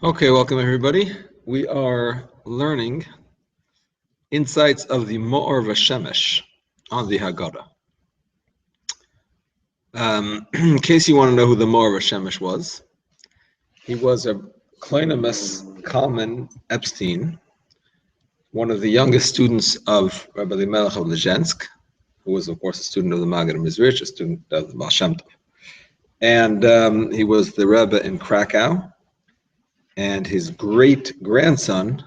Okay, welcome everybody. We are learning insights of the VaShemesh on the Hagaddah. In case you want to know who the VaShemesh was, he was a Kleinamus Kalman Epstein, one of the youngest students of Rabbi Elimelech of Lezhensk, who was, of course, a student of the Maggid of Mizrich, a student of the VaShemesh. And he was the Rebbe in Krakow, and his great-grandson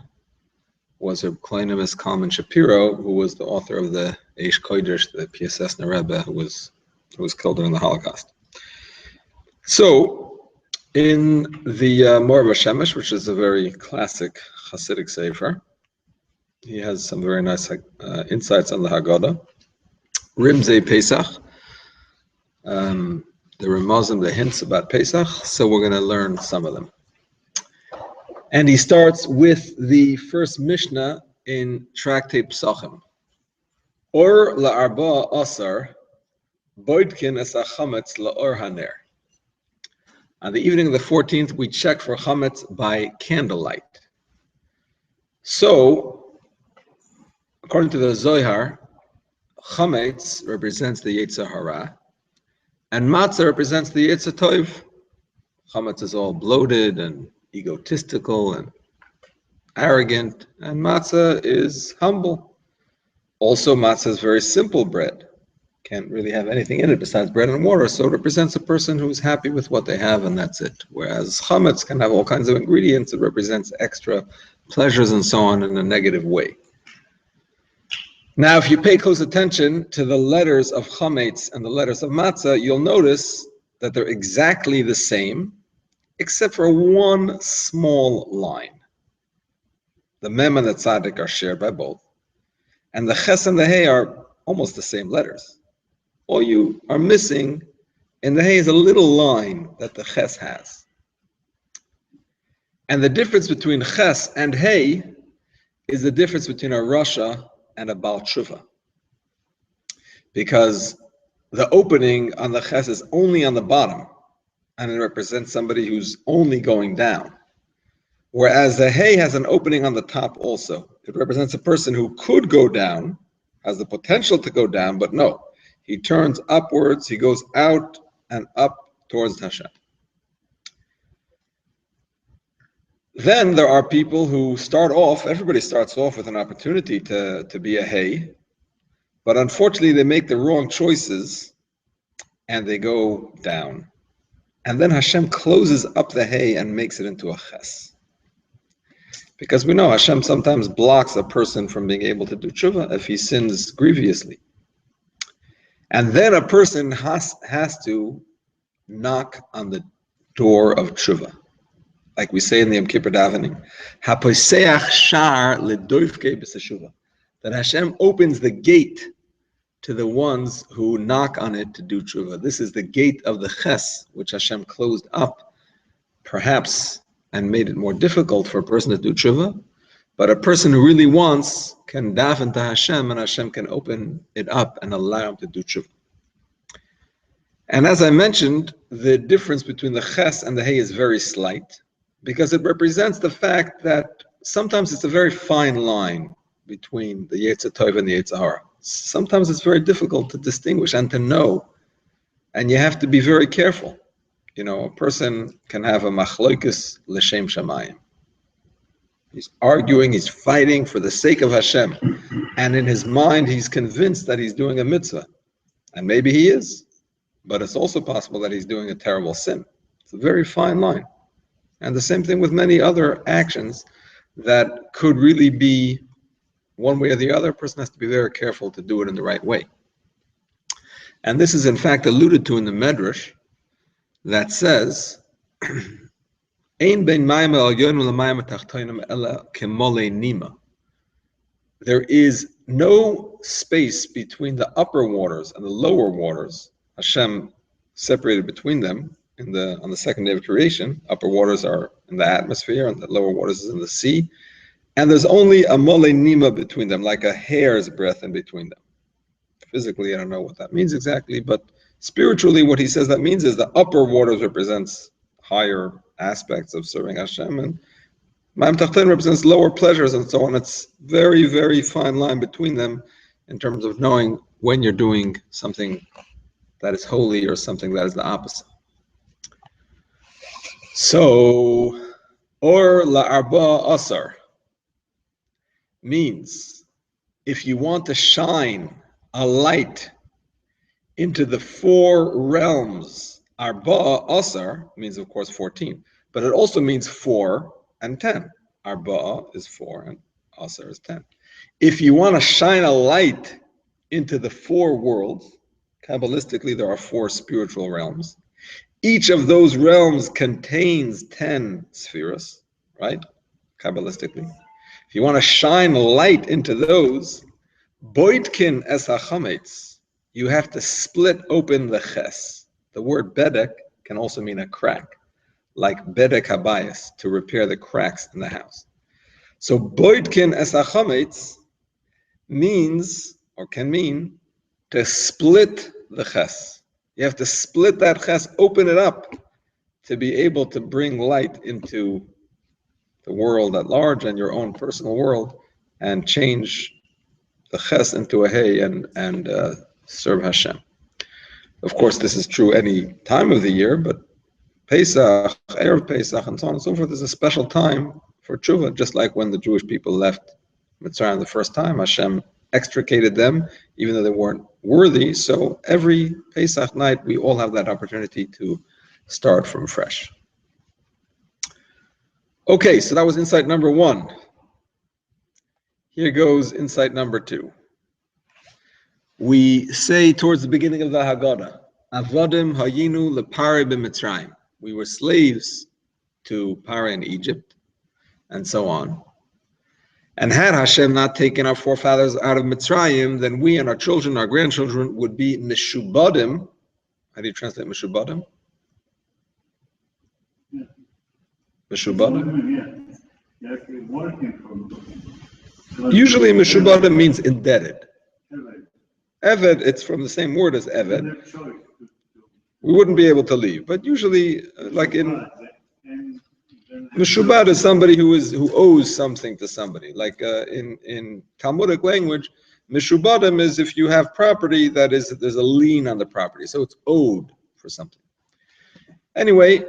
was Reb Kleinamus Kalman Shapiro, who was the author of the Eish Kodesh, the PSS Rebbe, who was killed during the Holocaust. So, in the VaShemesh, which is a very classic Hasidic sefer, he has some very nice insights on the Hagaddah. Rimzei Pesach, the Ramazim, the hints about Pesach, so we're going to learn some of them. And he starts with the first Mishnah in Tractate Psachim. Or la'arba asar, boidkin es hachametz la'or haner. On the evening of the 14th, we check for chametz by candlelight. So, according to the Zohar, chametz represents the Yetzer Hara, and matzah represents the Yetzer Tov. Chametz is all bloated and egotistical and arrogant, and matzah is humble. Also, matzah is very simple bread. Can't really have anything in it besides bread and water, so it represents a person who's happy with what they have, and that's it. Whereas chametz can have all kinds of ingredients, it represents extra pleasures and so on in a negative way. Now, if you pay close attention to the letters of chametz and the letters of matzah, you'll notice that they're exactly the same, except for one small line. The mem and the tzaddik are shared by both, and the ches and the hey are almost the same letters. All you are missing in the hey is a little line that the ches has. And the difference between ches and hey is the difference between a rasha and a Baal Tshuva. Because the opening on the ches is only on the bottom, and it represents somebody who's only going down. Whereas the hey has an opening on the top also. It represents a person who could go down, has the potential to go down, but no. He turns upwards, he goes out and up towards Hashem. Then there are people who start off, everybody starts off with an opportunity to be a hey, but unfortunately they make the wrong choices and they go down. And then Hashem closes up the hey and makes it into a ches. Because we know Hashem sometimes blocks a person from being able to do tshuva if he sins grievously. And then a person has to knock on the door of tshuva. Like we say in the Yom Kippur davening, HaPoseach shar ledoifke b'seshuva. That Hashem opens the gate to the ones who knock on it to do tshuva. This is the gate of the ches, which Hashem closed up, perhaps, and made it more difficult for a person to do tshuva. But a person who really wants can daven to Hashem, and Hashem can open it up and allow him to do tshuva. And as I mentioned, the difference between the ches and the hey is very slight, because it represents the fact that sometimes it's a very fine line between the Yetzer Tov and the Yetzer Hara. Sometimes it's very difficult to distinguish and to know, and you have to be very careful. You know, a person can have a machloikis l'shem shamayim. He's arguing, he's fighting for the sake of Hashem, and in his mind he's convinced that he's doing a mitzvah, and maybe he is, but it's also possible that he's doing a terrible sin. It's a very fine line. And the same thing with many other actions that could really be one way or the other. A person has to be very careful to do it in the right way. And this is in fact alluded to in the Medrash that says, there is no space between the upper waters and the lower waters. Hashem separated between them on the second day of creation. Upper waters are in the atmosphere, and the lower waters is in the sea. And there's only a mole nima between them, like a hair's breadth in between them. Physically, I don't know what that means exactly, but spiritually, what he says that means is the upper waters represents higher aspects of serving Hashem, and Ma'am Tachton represents lower pleasures and so on. It's very, very fine line between them in terms of knowing when you're doing something that is holy or something that is the opposite. So, or la'arba asar means if you want to shine a light into the 4 realms, arba asar means of course 14, but it also means 4 and 10. Arba is 4 and asar is 10. If you want to shine a light into the 4 worlds, Kabbalistically there are 4 spiritual realms. Each of those realms contains 10 spheres, right? Kabbalistically. If you want to shine light into those, boitkin es hachametz, you have to split open the ches. The word bedek can also mean a crack, like bedek habayis, to repair the cracks in the house. So boitkin es hachametz means, or can mean, to split the ches. You have to split that ches, open it up, to be able to bring light into the world at large and your own personal world, and change the ches into a hey and serve Hashem. Of course, this is true any time of the year, but Pesach, Erev Pesach, and so on and so forth is a special time for tshuva, just like when the Jewish people left Mitzrayim the first time, Hashem extricated them, even though they weren't worthy. So every Pesach night, we all have that opportunity to start from fresh. Okay, so that was insight number 1. Here goes insight number 2. We say towards the beginning of the Hagaddah, Avodim hayinu lepare b'Mitzrayim. We were slaves to Pare in Egypt, and so on. And had Hashem not taken our forefathers out of Mitzrayim, then we and our children, our grandchildren, would be mishubadim. How do you translate mishubadim? Yeah. Mishubadim? Yeah. Usually mishubadim means indebted. Eved, it's from the same word as Eved. We wouldn't be able to leave, but usually, like in Meshubad is somebody who owes something to somebody. Like in Talmudic language, Meshubadim is if you have property there's a lien on the property, so it's owed for something. Anyway,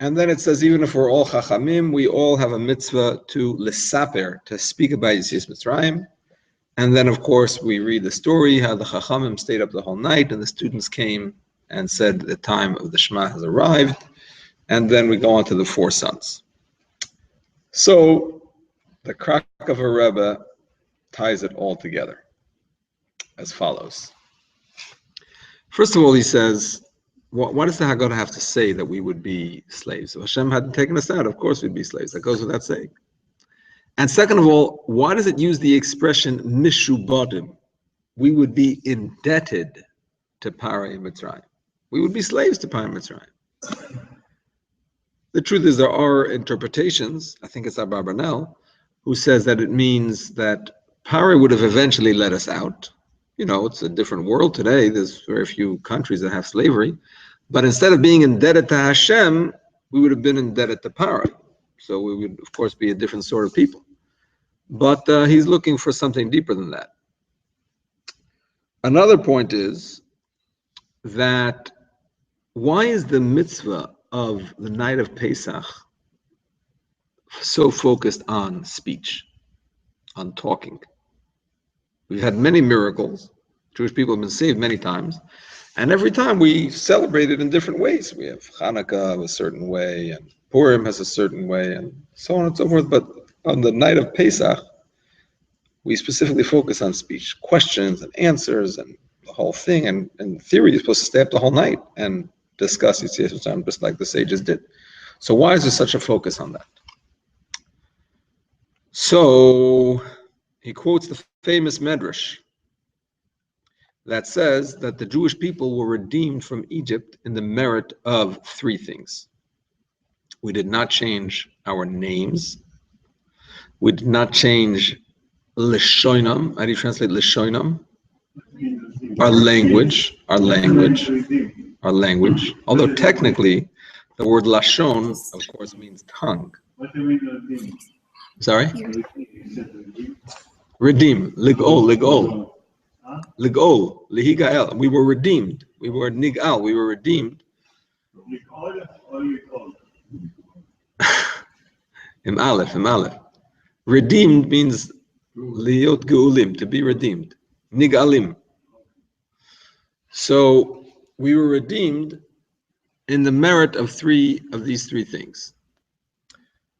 and then it says even if we're all chachamim, we all have a mitzvah to lesaper, to speak about Yetzias Mitzrayim. And then of course we read the story how the chachamim stayed up the whole night and the students came and said the time of the Shema has arrived. And then we go on to the 4 sons. So the Krak of a Rebbe ties it all together as follows. First of all, he says, why does the Hagaddah have to say that we would be slaves? If Hashem hadn't taken us out, of course we'd be slaves. That goes without saying. And second of all, why does it use the expression mishubadim? We would be indebted to Pare Mitzrayim. We would be slaves to Pare Mitzrayim. The truth is there are interpretations, I think it's Abba Barnell, who says that it means that Pare would have eventually let us out. You know, it's a different world today. There's very few countries that have slavery. But instead of being indebted to Hashem, we would have been indebted to Pare. So we would, of course, be a different sort of people. But he's looking for something deeper than that. Another point is that why is the mitzvah of the night of Pesach so focused on speech, on talking? We've had many miracles. Jewish people have been saved many times. And every time we celebrate it in different ways. We have Hanukkah a certain way, and Purim has a certain way, and so on and so forth. But on the night of Pesach, we specifically focus on speech, questions and answers and the whole thing. And in theory, you're supposed to stay up the whole night and discuss Yetzias Mitzrayim just like the sages did. So why is there such a focus on that? So he quotes the famous Medrash that says that the Jewish people were redeemed from Egypt in the merit of 3 things. We did not change our names. We did not change Leshoinam. How do you translate Leshoinam? Our language. Although technically, The word lashon, of course, means tongue. What do you mean redeem? Sorry? You said redeem. Redeem. Ligol. Huh? Ligol. Lihigael. We were redeemed. We were nigal. We were redeemed. You call it or you call Im Aleph. Redeemed means liot geulim, to be redeemed. Nigalim. So we were redeemed in the merit of these three things.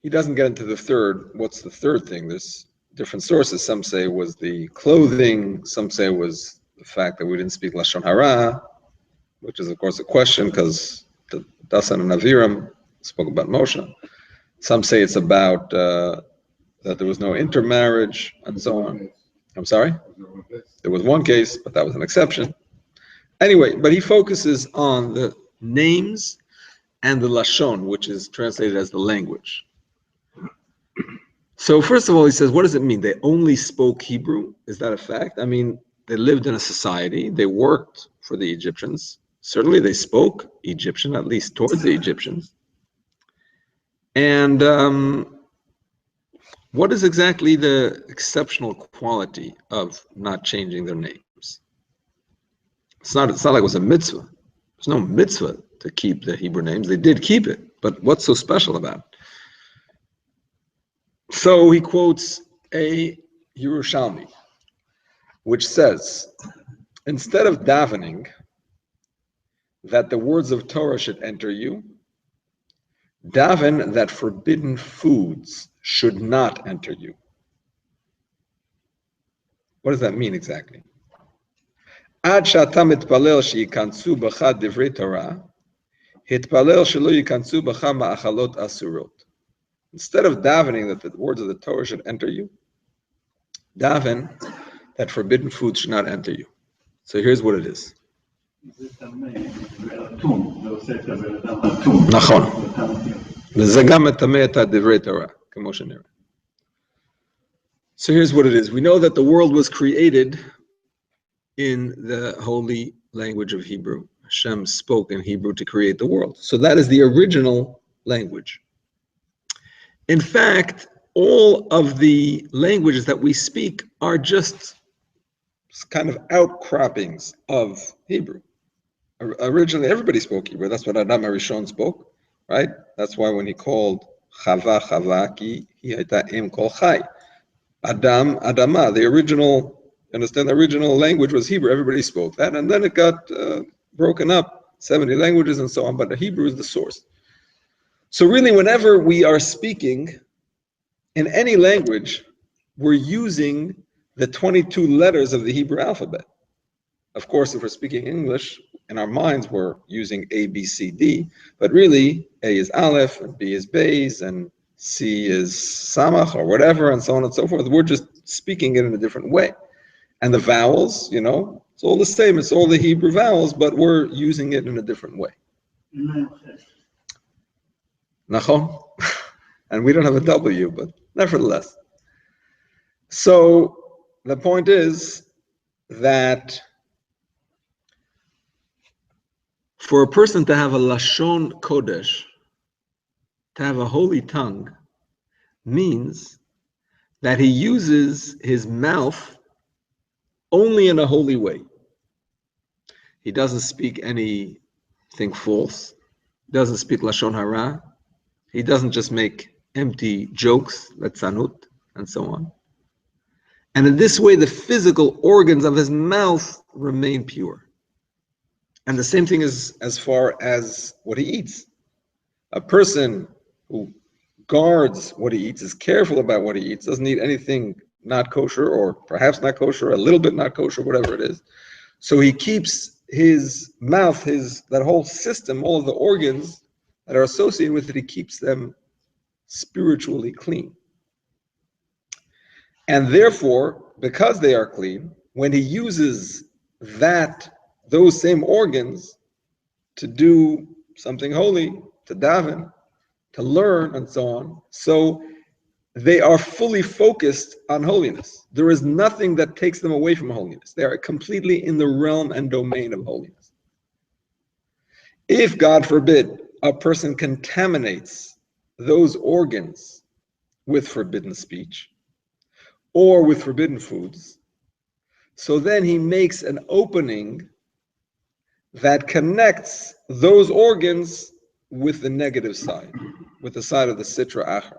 He doesn't get into the third. What's the third thing? There's different sources. Some say it was the clothing. Some say it was the fact that we didn't speak Lashon Hara, which is of course a question because the Dasan and Aviram spoke about Moshe. Some say it's about that there was no intermarriage and so on. I'm sorry? There was one case, but that was an exception. Anyway, but he focuses on the names and the Lashon, which is translated as the language. So first of all, he says, what does it mean? They only spoke Hebrew? Is that a fact? I mean, they lived in a society. They worked for the Egyptians. Certainly they spoke Egyptian, at least towards the Egyptians. And what is exactly the exceptional quality of not changing their names? It's not like it was a mitzvah. There's no mitzvah to keep the Hebrew names. They did keep it, but what's so special about it? So he quotes a Yerushalmi, which says, instead of davening that the words of Torah should enter you, daven that forbidden foods should not enter you. What does that mean exactly? Ad she'ata mitpalel sheyikansu b'cha divrei Torah, hitpalel shelo yikansu b'cha ma'achalot asurot. Instead of davening that the words of the Torah should enter you, daven that forbidden foods should not enter you. So here's what it is. נכון. וזה גם מטמא את דברי תורה, כמו שנראה. So here's what it is. We know that the world was created in the holy language of Hebrew. Hashem spoke in Hebrew to create the world. So that is the original language. In fact, all of the languages that we speak are just kind of outcroppings of Hebrew. Originally, everybody spoke Hebrew. That's what Adam Arishon spoke, right? That's why when he called Chava, ki hayta em kol chai. Adam, Adama, the original, understand, the original language was Hebrew. Everybody spoke that, and then it got broken up, 70 languages and so on, but the Hebrew is the source. So really, whenever we are speaking in any language, we're using the 22 letters of the Hebrew alphabet. Of course, if we're speaking English, in our minds, we're using A, B, C, D, but really, A is Aleph, and B is Beis, and C is Samach, or whatever, and so on and so forth. We're just speaking it in a different way. And the vowels, it's all the same. It's all the Hebrew vowels, but we're using it in a different way. Nachon? And we don't have a W, but nevertheless. So the point is that for a person to have a Lashon Kodesh, to have a holy tongue, means that he uses his mouth only in a holy way. He doesn't speak anything false. He doesn't speak Lashon Hara. He doesn't just make empty jokes, letzanut, and so on. And in this way, the physical organs of his mouth remain pure. And the same thing is as far as what he eats. A person who guards what he eats, is careful about what he eats, doesn't eat anything not kosher, or perhaps not kosher, a little bit not kosher, whatever it is. So he keeps his mouth, that whole system, all of the organs that are associated with it, he keeps them spiritually clean. And therefore, because they are clean, when he uses those same organs to do something holy, to daven, to learn, and so on, so they are fully focused on holiness. There is nothing that takes them away from holiness. They are completely in the realm and domain of holiness. If, God forbid, a person contaminates those organs with forbidden speech or with forbidden foods, so then he makes an opening that connects those organs with the negative side, with the side of the Sitra Achra.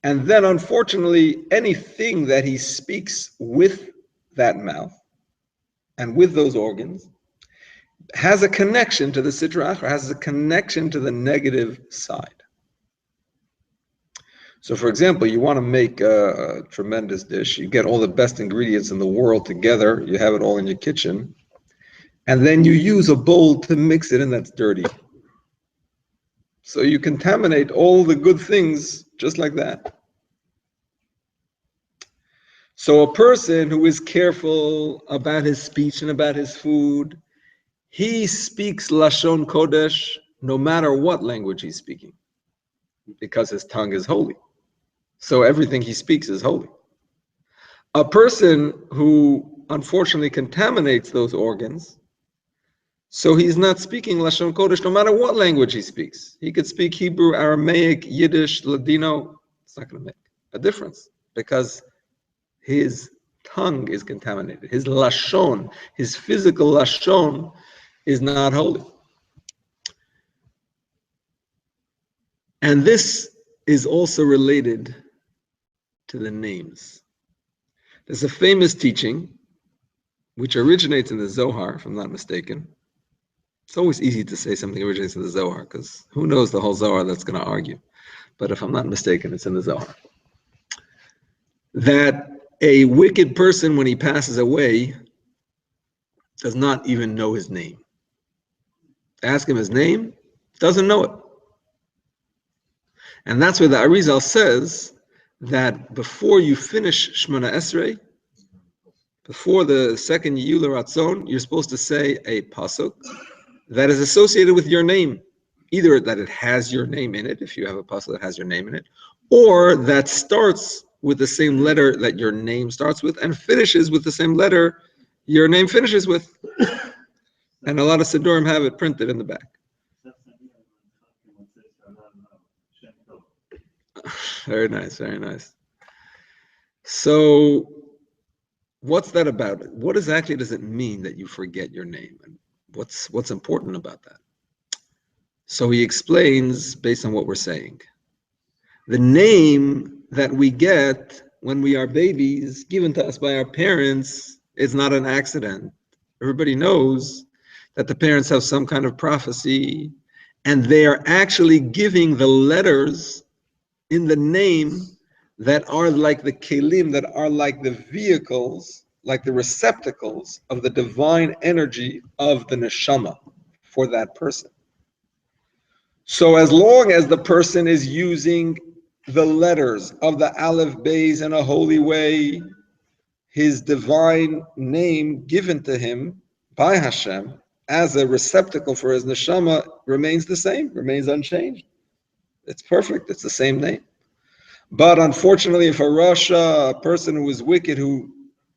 And then, unfortunately, anything that he speaks with that mouth and with those organs has a connection to the Sitra Achra, has a connection to the negative side. So, for example, you want to make a tremendous dish, you get all the best ingredients in the world together, you have it all in your kitchen, and then you use a bowl to mix it in that's dirty. So you contaminate all the good things just like that. So a person who is careful about his speech and about his food, he speaks Lashon Kodesh no matter what language he's speaking, because his tongue is holy. So everything he speaks is holy. A person who unfortunately contaminates those organs, so he's not speaking Lashon Kodesh no matter what language he speaks. He could speak Hebrew, Aramaic, Yiddish, Ladino. It's not going to make a difference because his tongue is contaminated. His Lashon, his physical Lashon is not holy. And this is also related to the names. There's a famous teaching which originates in the Zohar, if I'm not mistaken. It's always easy to say something originates in the Zohar because who knows the whole Zohar that's going to argue. But if I'm not mistaken, it's in the Zohar. That a wicked person, when he passes away, does not even know his name. Ask him his name, doesn't know it. And that's where the Arizal says that before you finish Shemona Esrei, before the second Yula Ratzon, you're supposed to say a pasuk that is associated with your name. Either that it has your name in it, if you have a pasuk that has your name in it, or that starts with the same letter that your name starts with and finishes with the same letter your name finishes with. And a lot of Sidurim have it printed in the back. Very nice, very nice. So what's that about? What exactly does it mean that you forget your name? And what's important about that? So he explains based on what we're saying. The name that we get when we are babies, given to us by our parents, is not an accident. Everybody knows that the parents have some kind of prophecy, and they are actually giving the letters in the name that are like the kelim, that are like the vehicles, like the receptacles of the divine energy of the neshama for that person. So as long as the person is using the letters of the Aleph Beis in a holy way, his divine name given to him by Hashem as a receptacle for his neshama remains the same, remains unchanged. It's perfect, it's the same name. But unfortunately, if a Rasha, a person who is wicked, who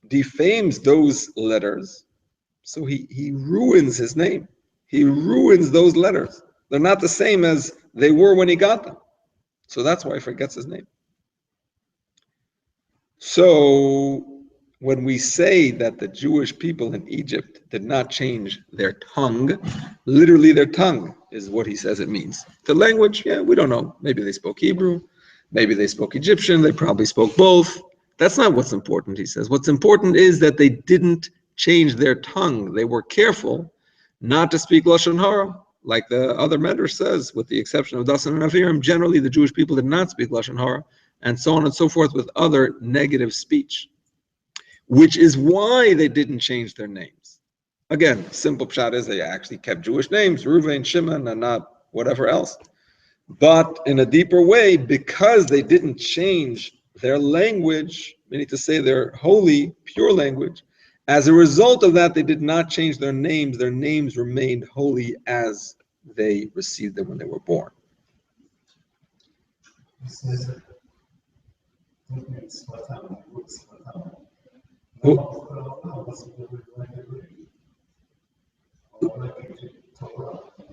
defames those letters, so he ruins his name. He ruins those letters. They're not the same as they were when he got them. So that's why he forgets his name. So when we say that the Jewish people in Egypt did not change their tongue, literally their tongue is what he says it means. The language, yeah, we don't know. Maybe they spoke Hebrew, maybe they spoke Egyptian, they probably spoke both. That's not what's important, he says. What's important is that they didn't change their tongue. They were careful not to speak Lashon Hara, like the other Medrash says, with the exception of Dasan and Aviram. Generally, the Jewish people did not speak Lashon Hara, and so on and so forth with other negative speech, which is why they didn't change their names. Again, simple pshat is they actually kept Jewish names, Reuven, Shimon, and not whatever else. But in a deeper way, because they didn't change their language, meaning to say their holy, pure language, as a result of that, they did not change their names. Their names remained holy as they received them when they were born.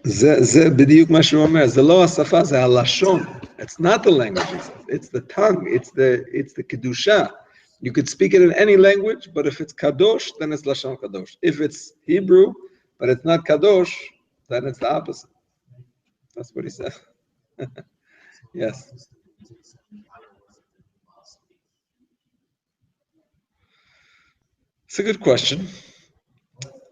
זה בדיוק מה שהוא אומר, זה לא השפה, זה הלשון. It's not the language, he says. It's the tongue, it's the kedusha. You could speak it in any language, but if it's kadosh, then it's lashon kadosh. If it's Hebrew, but it's not kadosh, then it's the opposite. That's what he said. Yes. It's a good question.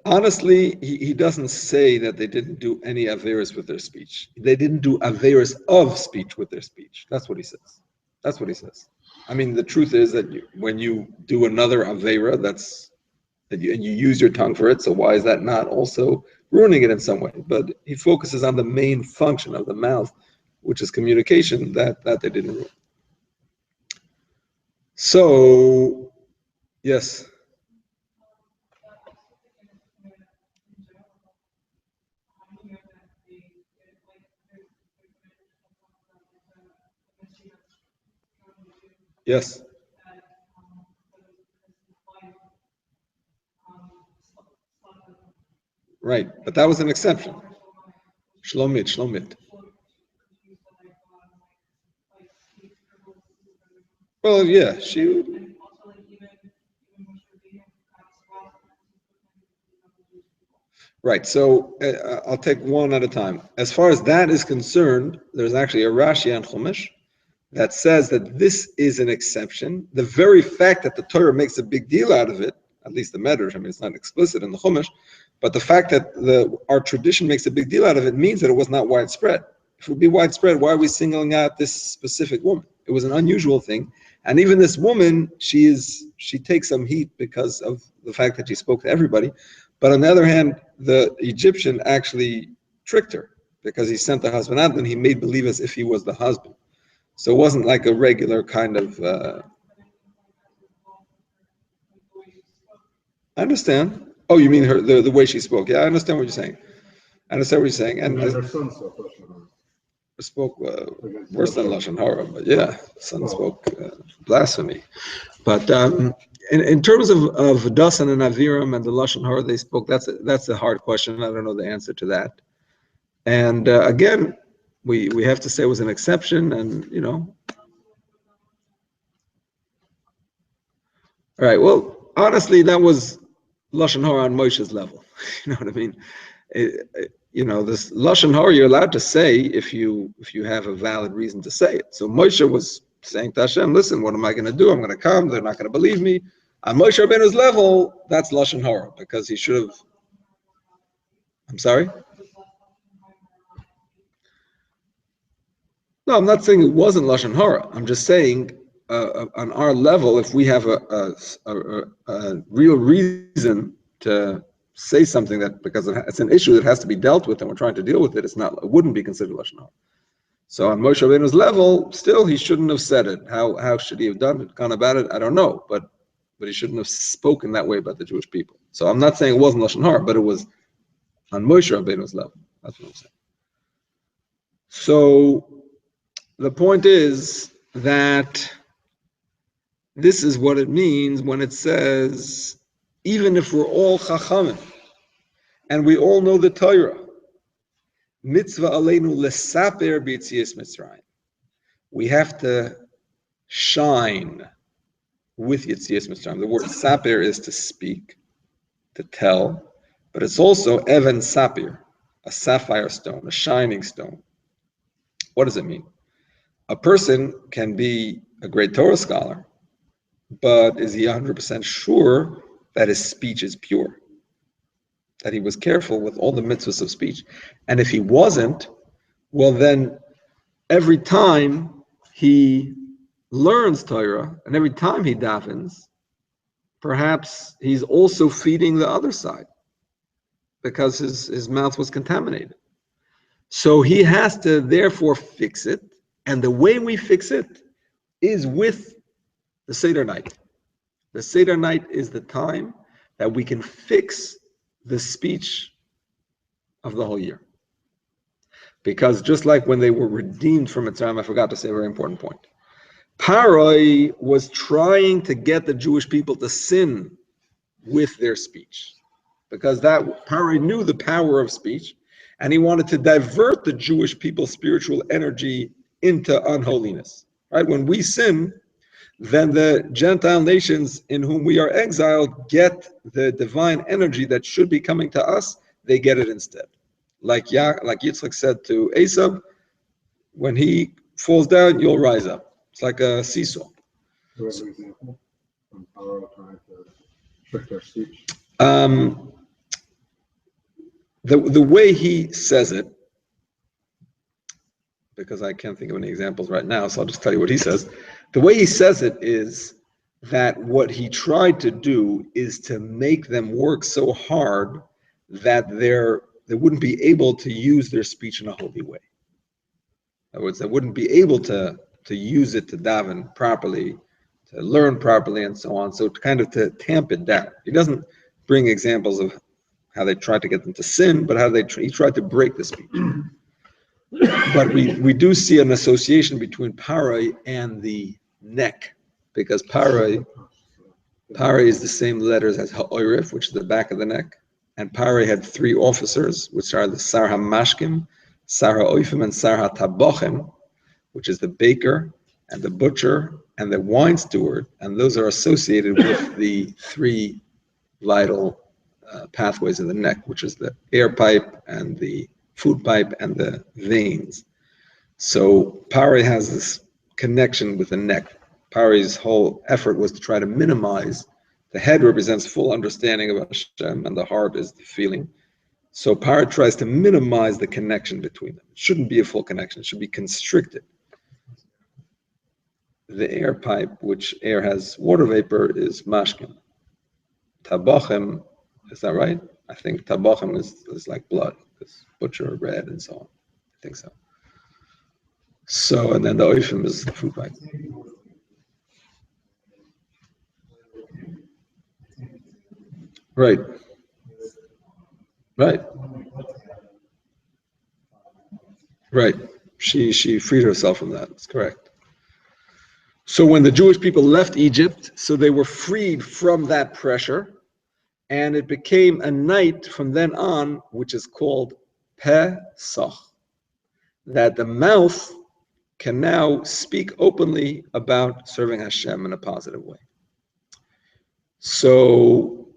Honestly, he doesn't say that they didn't do any averis with their speech. They didn't do averis of speech with their speech. That's what he says. That's what he says. I mean, the truth is that when you do another avera, and you use your tongue for it. So why is that not also ruining it in some way? But he focuses on the main function of the mouth, which is communication. That they didn't ruin. So yes. Yes. Right, but that was an exception. Shlomit. Well, yeah, she. Right, so I'll take one at a time. As far as that is concerned, there's actually a Rashi on Chumash that says that this is an exception. The very fact that the Torah makes a big deal out of it, at least the Medrash, I mean, it's not explicit in the Chumash, but the fact that our tradition makes a big deal out of it means that it was not widespread. If it would be widespread, why are we singling out this specific woman? It was an unusual thing. And even this woman, she takes some heat because of the fact that she spoke to everybody. But on the other hand, the Egyptian actually tricked her because he sent the husband out and he made believe as if he was the husband. So it wasn't like a regular kind of. I understand. Oh, you mean the way she spoke? Yeah, I understand what you're saying. I understand what you're saying. And her son spoke worse than lashon hara, but yeah, son spoke blasphemy. But in terms of Dasan and Aviram and the lashon hara they spoke, that's a hard question. I don't know the answer to that. And again, we have to say it was an exception, and All right. Well, honestly, that was lashon hara on Moshe's level. You know what I mean? This lashon hara you're allowed to say if you have a valid reason to say it. So Moshe was saying to Hashem, "Listen, what am I going to do? I'm going to come. They're not going to believe me." On Moshe Rabbeinu's level, that's lashon hara because he should have. I'm sorry. No, I'm not saying it wasn't lashon hara. I'm just saying on our level, if we have a real reason to say something that because it's an issue that has to be dealt with and we're trying to deal with it, it wouldn't be considered lashon hara. So on Moshe Rabbeinu's level, still he shouldn't have said it. How should he have gone about it? I don't know, but he shouldn't have spoken that way about the Jewish people. So I'm not saying it wasn't lashon hara, but it was on Moshe Rabbeinu's level. That's what I'm saying. So the point is that this is what it means when it says, even if we're all chachamim and we all know the Torah, mitzvah aleinu lesaper b'yitzias Mitzrayim. We have to shine with Yitzias Mitzrayim. The word saper is to speak, to tell, but it's also even sapir, a sapphire stone, a shining stone. What does it mean? A person can be a great Torah scholar, but is he 100% sure that his speech is pure? That he was careful with all the mitzvahs of speech? And if he wasn't, well then every time he learns Torah and every time he davens, perhaps he's also feeding the other side because his mouth was contaminated. So he has to therefore fix it. And the way we fix it is with the Seder night. The Seder night is the time that we can fix the speech of the whole year. Because just like when they were redeemed from Mitzrayim, I forgot to say a very important point. Paroi was trying to get the Jewish people to sin with their speech. Because Paroi knew the power of speech, And he wanted to divert the Jewish people's spiritual energy into unholiness. Right? When we sin, then the Gentile nations in whom we are exiled get the divine energy that should be coming to us, they get it instead. Like Yitzchak said to Esau, when he falls down, you'll rise up. It's like a seesaw. Do you have an example from Paro trying to trick their speech? The way he says it, because I can't think of any examples right now, so I'll just tell you what he says. The way he says it is that what he tried to do is to make them work so hard that they wouldn't be able to use their speech in a holy way. In other words, they wouldn't be able to use it to daven properly, to learn properly, and so on. So kind of to tamp it down. He doesn't bring examples of how they tried to get them to sin, but how he tried to break the speech. But we do see an association between parai and the neck, because parai is the same letters as ha'orif, which is the back of the neck, and parai had three officers, which are the sar hamashkim, sar ha'oifim, and sar ha'tabochem, which is the baker and the butcher and the wine steward, and those are associated with the three vital pathways in the neck, which is the air pipe and the food pipe and the veins. So Pari has this connection with the neck. Pari's whole effort was to try to minimize. The head represents full understanding of Hashem, and the heart is the feeling. So Pari tries to minimize the connection between them. It shouldn't be a full connection. It should be constricted. The air pipe, which air has water vapor, is mashkim. Tabochem, is that right? I think tabochem is like blood. It's butcher, red, and so on. I think so. So, and then the oifim is the food pipe. Right. Right. Right. She freed herself from that. That's correct. So when the Jewish people left Egypt, so they were freed from that pressure, and it became a night from then on, which is called Pesach, that the mouth can now speak openly about serving Hashem in a positive way. So,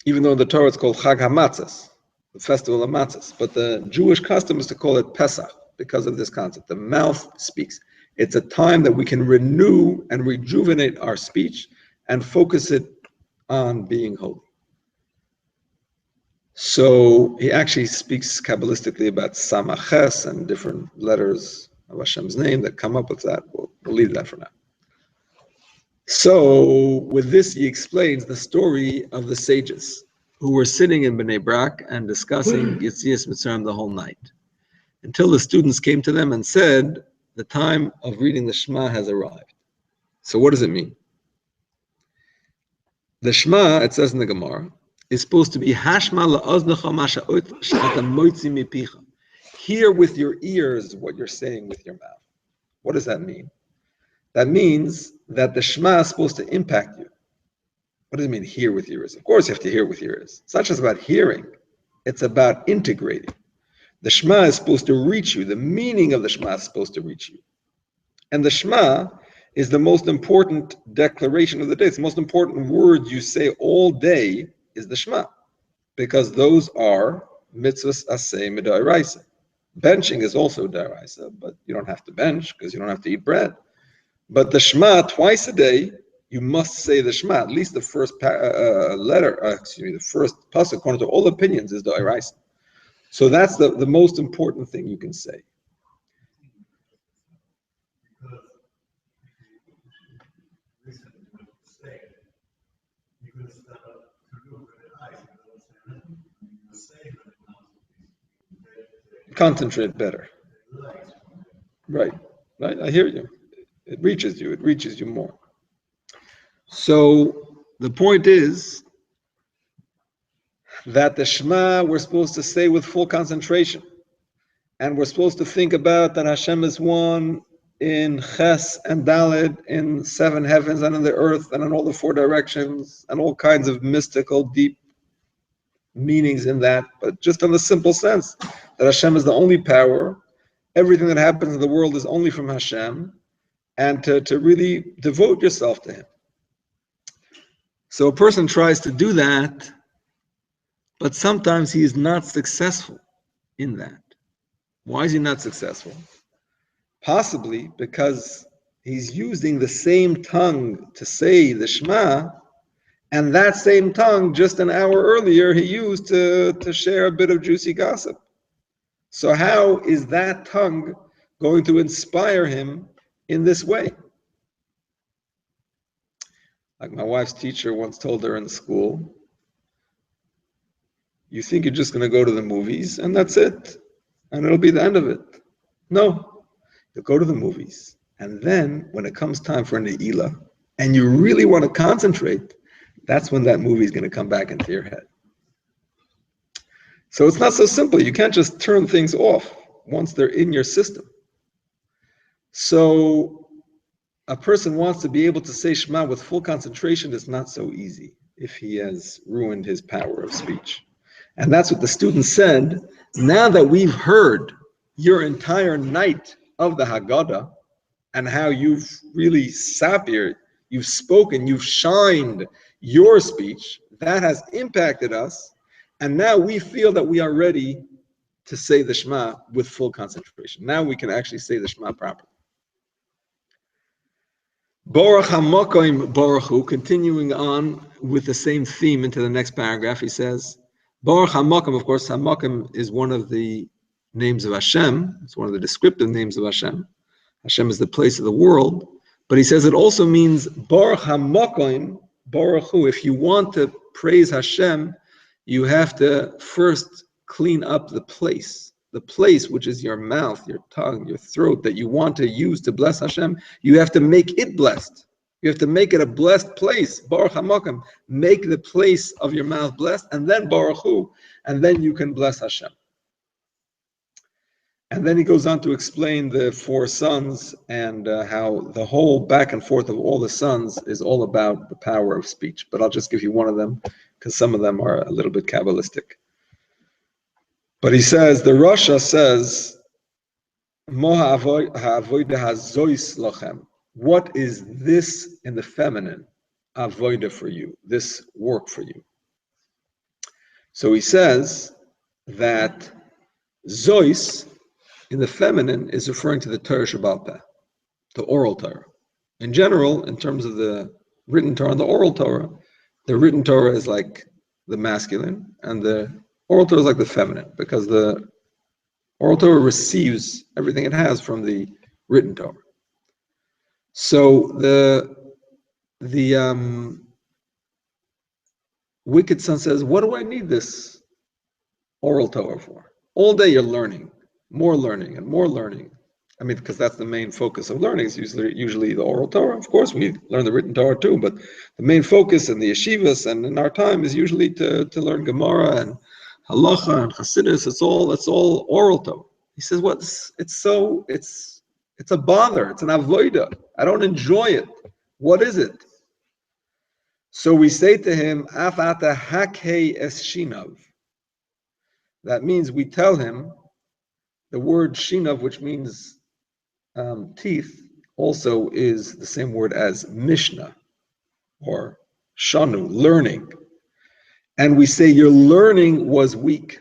even though in the Torah it's called Chag HaMatzos, the festival of matzahs, but the Jewish custom is to call it Pesach because of this concept. The mouth speaks. It's a time that we can renew and rejuvenate our speech and focus it on being holy. So he actually speaks Kabbalistically about Samaches and different letters of Hashem's name that come up with that. We'll leave that for now. So with this, he explains the story of the sages who were sitting in Bnei Brak and discussing Yetzias Mitzrayim the whole night, until the students came to them and said, the time of reading the Shema has arrived. So what does it mean? The Shema, it says in the Gemara, is supposed to be Hashma la'oznecha ma she'ata motzi mipicha. Hear with your ears what you're saying with your mouth. What does that mean? That means that the Shema is supposed to impact you. What does it mean, hear with your ears? Of course you have to hear with your ears. It's not just about hearing. It's about integrating. The Shema is supposed to reach you. The meaning of the Shema is supposed to reach you. And the Shema is the most important declaration of the day. It's the most important word you say all day is the Shema, because those are mitzvahs aseh mid'oraisa. Benching is also d'oraisa, but you don't have to bench because you don't have to eat bread. But the Shema, twice a day, you must say the Shema. At least the first the first pasuk, according to all opinions, is d'oraisa. So that's the most important thing you can say. Concentrate better. Right. I hear you. It reaches you more. So the point is that the Shema we're supposed to say with full concentration. And we're supposed to think about that Hashem is one in Ches and Dalet, in seven heavens and in the earth and in all the four directions, and all kinds of mystical, deep meanings in that, but just in the simple sense that Hashem is the only power. Everything that happens in the world is only from Hashem, and to really devote yourself to Him. So a person tries to do that, but sometimes he is not successful in that. Why is he not successful? Possibly because he's using the same tongue to say the Shema, and that same tongue, just an hour earlier, he used to share a bit of juicy gossip. So how is that tongue going to inspire him in this way? Like my wife's teacher once told her in school, you think you're just going to go to the movies and that's it, and it'll be the end of it. No, you'll go to the movies, and then when it comes time for Ne'ilah, and you really want to concentrate, that's when that movie is going to come back into your head. So it's not so simple. You can't just turn things off once they're in your system. So a person wants to be able to say Shema with full concentration. It's not so easy if he has ruined his power of speech. And that's what the student said. Now that we've heard your entire night of the Hagaddah and how you've really sapired, you've spoken, you've shined your speech, that has impacted us. And now we feel that we are ready to say the Shema with full concentration. Now we can actually say the Shema properly. Baruch HaMakom Baruch Hu, continuing on with the same theme into the next paragraph, he says, Baruch HaMakom, of course, HaMakom is one of the names of Hashem. It's one of the descriptive names of Hashem. Hashem is the place of the world. But he says it also means Baruch HaMakom Baruch Hu. If you want to praise Hashem, you have to first clean up the place which is your mouth, your tongue, your throat that you want to use to bless Hashem. You have to make it blessed. You have to make it a blessed place. Baruch HaMakom. Make the place of your mouth blessed, and then Baruch Hu, and then you can bless Hashem. And then he goes on to explain the four sons and how the whole back and forth of all the sons is all about the power of speech. But I'll just give you one of them, because some of them are a little bit Kabbalistic. But he says, the Rasha says, what is this in the feminine, avoida for you, this work for you? So he says that zois in the feminine is referring to the Torah Shebaal Peh, the oral Torah. In general, in terms of the written Torah and the oral Torah, the written Torah is like the masculine, and the oral Torah is like the feminine, because the oral Torah receives everything it has from the written Torah. So the wicked son says, what do I need this oral Torah for? All day you're learning, more learning and more learning. I mean, because that's the main focus of learning, is usually the oral Torah. Of course, we learn the written Torah too, but the main focus in the yeshivas and in our time is usually to learn Gemara and Halacha and Chassidus. It's all oral Torah. He says, what? It's a bother. It's an avoida. I don't enjoy it. What is it? So we say to him, Af ata hakei es shinav. That means we tell him the word shinav, which means teeth, also is the same word as Mishnah or Shanu, learning. And we say your learning was weak.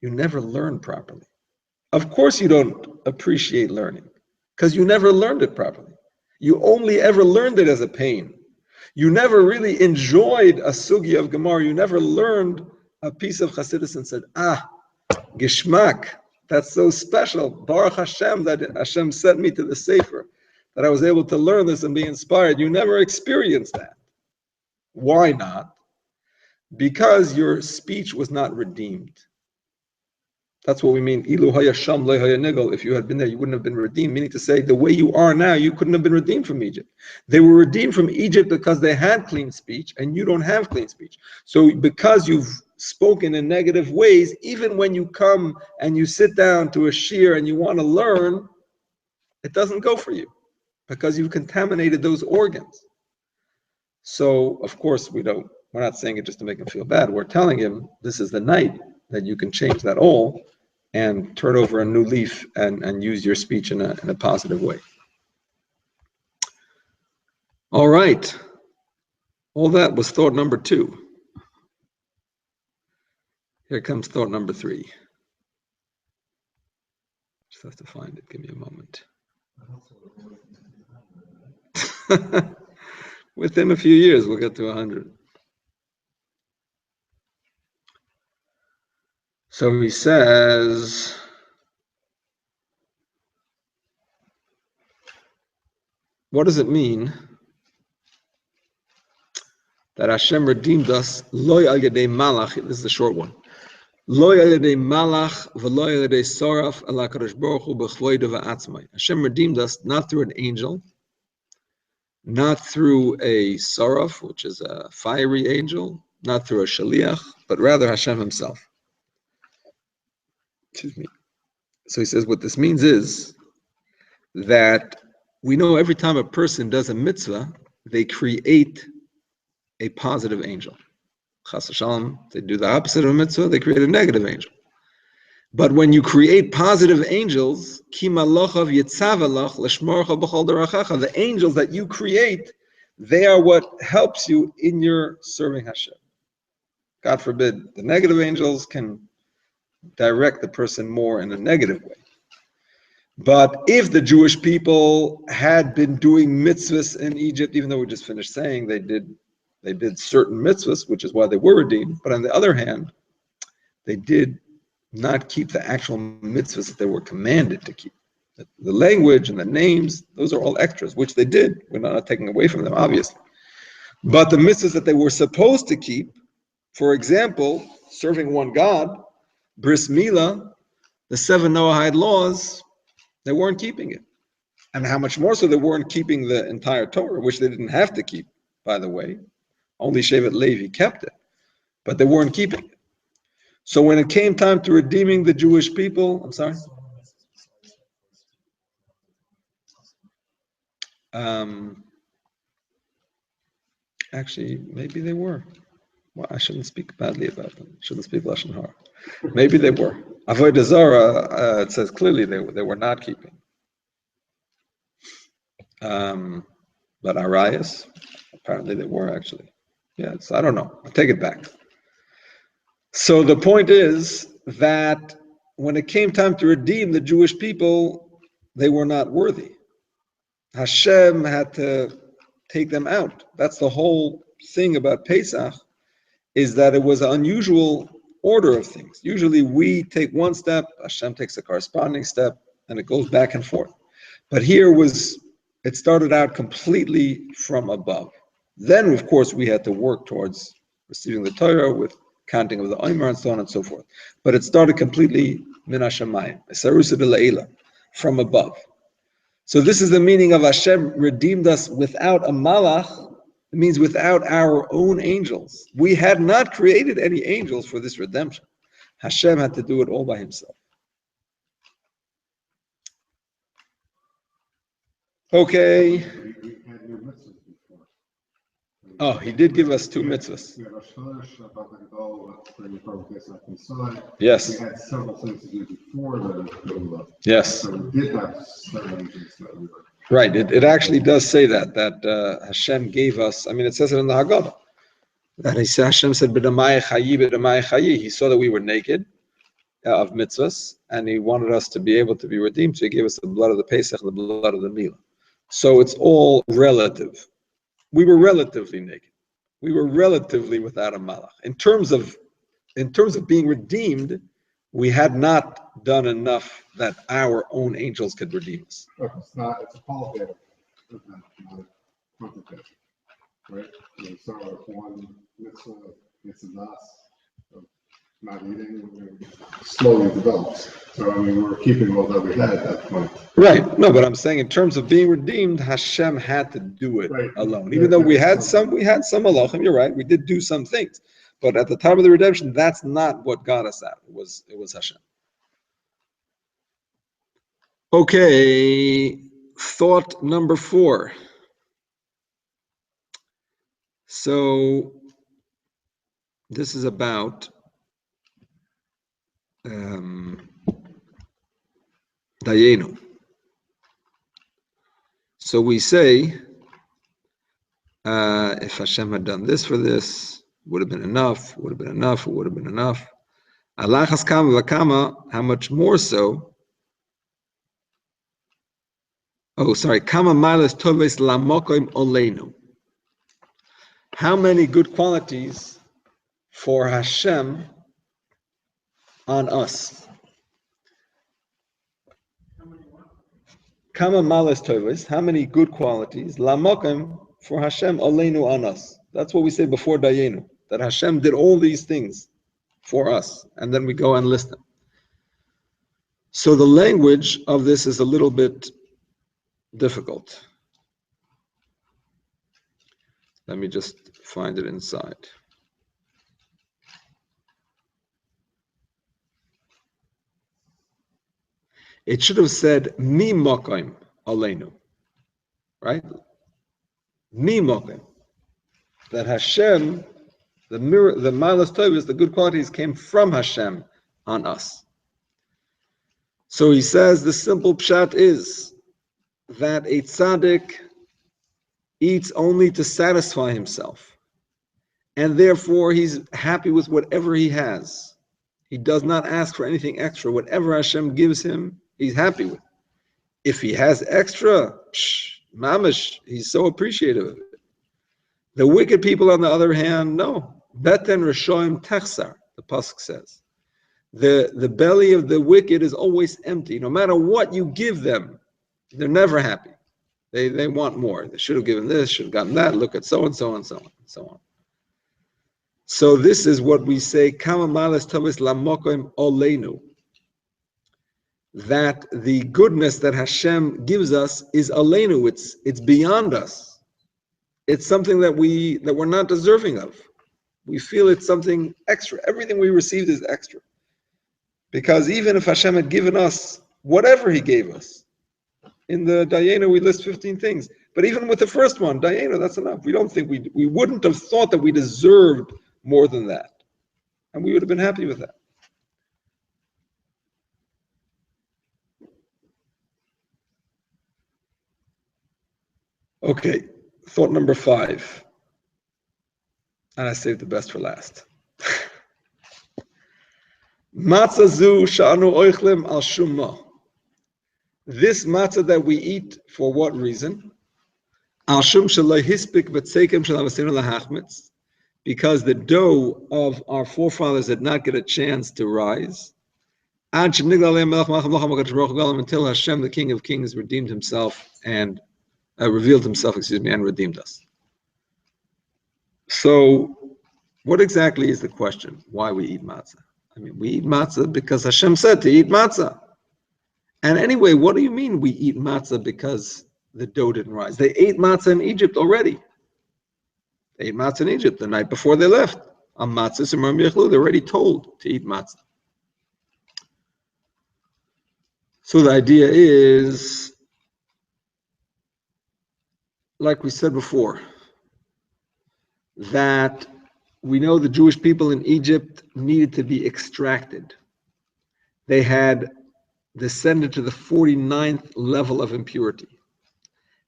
You never learned properly. Of course you don't appreciate learning, because you never learned it properly. You only ever learned it as a pain. You never really enjoyed a sugi of Gemara. You never learned a piece of Chassidus and said, Geschmack, that's so special. Baruch Hashem that Hashem sent me to the Sefer, that I was able to learn this and be inspired. You never experienced that. Why not? Because your speech was not redeemed. That's what we mean. Ilu haya sham le haya nigel. If you had been there, you wouldn't have been redeemed. Meaning to say, the way you are now, you couldn't have been redeemed from Egypt. They were redeemed from Egypt because they had clean speech, and you don't have clean speech. So because you've spoken in negative ways, even when you come and you sit down to a shir and you want to learn, it doesn't go for you, because you've contaminated those organs. So of course we don't We're not saying it just to make him feel bad. We're telling him this is the night that you can change that all and turn over a new leaf and use your speech in a positive way. All right. All that was thought number 2. Here comes thought number 3. Just have to find it. Give me a moment. Within a few years, we'll get to 100. So he says, what does it mean that Hashem redeemed us? Loy al yedei malach. This is the short one. Loy al yedei malach v'loy al yedei soraf ala kadosh baruch hu b'chvoido v'atzmai. Hashem redeemed us not through an angel, not through a soraf, which is a fiery angel, not through a shaliach, but rather Hashem Himself. Excuse me. So he says what this means is that we know every time a person does a mitzvah, they create a positive angel. Chas v'shalom, they do the opposite of a mitzvah, they create a negative angel. But when you create positive angels, ki malochav yitzavalach l'shmorcha b'chol derachacha, the angels that you create, they are what helps you in your serving Hashem. God forbid, the negative angels can direct the person more in a negative way. But if the Jewish people had been doing mitzvahs in Egypt, even though we just finished saying they did certain mitzvahs, which is why they were redeemed, but on the other hand, they did not keep the actual mitzvahs that they were commanded to keep. The language and the names, those are all extras, which they did. We're not taking away from them, obviously. But the mitzvahs that they were supposed to keep, for example, serving one God, bris milah, the 7 Noahide laws, they weren't keeping it. And how much more so they weren't keeping the entire Torah, which they didn't have to keep, by the way. Only Shevet Levi kept it, but they weren't keeping it. So when it came time to redeeming the Jewish people, I'm sorry? Actually, maybe they were. Well, I shouldn't speak badly about them. Shouldn't speak Lashon Hara. Maybe they were. Avodah Zarah, it says clearly they were not keeping. But Arias, apparently they were actually. Yeah, so I don't know. I take it back. So the point is that when it came time to redeem the Jewish people, they were not worthy. Hashem had to take them out. That's the whole thing about Pesach, is that it was an unusual order of things. Usually we take one step, Hashem takes a corresponding step, and it goes back and forth. But here it started out completely from above. Then, of course, we had to work towards receiving the Torah with counting of the Omer and so on and so forth. But it started completely min hashamayim, esarusa d'le'ila, from above. So this is the meaning of Hashem redeemed us without a malach. It means without our own angels. We had not created any angels for this redemption. Hashem had to do it all by Himself. Okay. We had new mitzvahs before. Oh, He did give us 2 mitzvahs. We had Rosh Hashanah, Shabbat Hagadol, let's bring the Torah Pesach inside. Yes. We had several things to do before the Yes. So we did have certain angels that we were. Right. It actually does say that Hashem gave us. I mean, it says it in the Hagaddah. That Hashem said, "B'damai chayi, b'damai chayi." He saw that we were naked of mitzvahs, and He wanted us to be able to be redeemed. So He gave us the blood of the Pesach and the blood of the Milah. So it's all relative. We were relatively naked. We were relatively without a malach. In terms of being redeemed, we had not done enough that our own angels could redeem us. It's a qualitative event, not a quantitative, right? We saw one mitzvah, it's a das of not eating, slowly develops. So, I mean, we're keeping all that we had at that point. Right. No, but I'm saying in terms of being redeemed, Hashem had to do it alone. Even though we had some malachim, you're right, we did do some things. But at the time of the redemption, that's not what got us out. It was Hashem. Okay, thought number 4. So this is about Dayenu. So we say, if Hashem had done this for this, would have been enough, would have been enough, it would have been enough. Alachas kama v'kama, how much more so? Oh, sorry, kama milas toves lamokim oleinu. How many good qualities for Hashem on us? Kama malas toves, how many good qualities? Lamokim for Hashem oleinu on us. That's what we say before Dayenu, that Hashem did all these things for us, and then we go and list them. So the language of this is a little bit difficult. Let me just find it inside. It should have said mi mokim aleinu, right? Mi mokim. That Hashem, the malas tovos, the good qualities came from Hashem on us. So he says the simple pshat is that a tzaddik eats only to satisfy himself, and therefore he's happy with whatever he has. He does not ask for anything extra. Whatever Hashem gives him, he's happy with. If he has extra, mamish, he's so appreciative of it. The wicked people, on the other hand, no. Beten Rishoim Techsar, the pasuk says. The belly of the wicked is always empty. No matter what you give them, they're never happy. They want more. They should have given this, should have gotten that. Look at so and so and so on and so on. So this is what we say, Kama malas tovos lamokim oleinu. That the goodness that Hashem gives us is aleinu. It's beyond us. It's something that we're not deserving of. We feel it's something extra. Everything we received is extra. Because even if Hashem had given us whatever He gave us, in the Dayenu we list 15 things. But even with the first one, Dayenu, that's enough. We don't think we wouldn't have thought that we deserved more than that, and we would have been happy with that. Okay, thought number 5. And I saved the best for last. Matzah zu sha'anu oichlem al shumma. This matzah that we eat, for what reason? Al shum shalai hispik v'tzeikem shalavasinu lahachmitz. Because the dough of our forefathers did not get a chance to rise. Until Hashem, the King of Kings, redeemed himself and revealed himself, and redeemed us. So, what exactly is the question? Why we eat matzah? I mean, we eat matzah because Hashem said to eat matzah. And anyway, what do you mean we eat matzah because the dough didn't rise? They ate matzah in Egypt already. They ate matzah in Egypt the night before they left. On matzah, they're already told to eat matzah. So the idea is, like we said before, that we know the Jewish people in Egypt needed to be extracted. They had descended to the 49th level of impurity.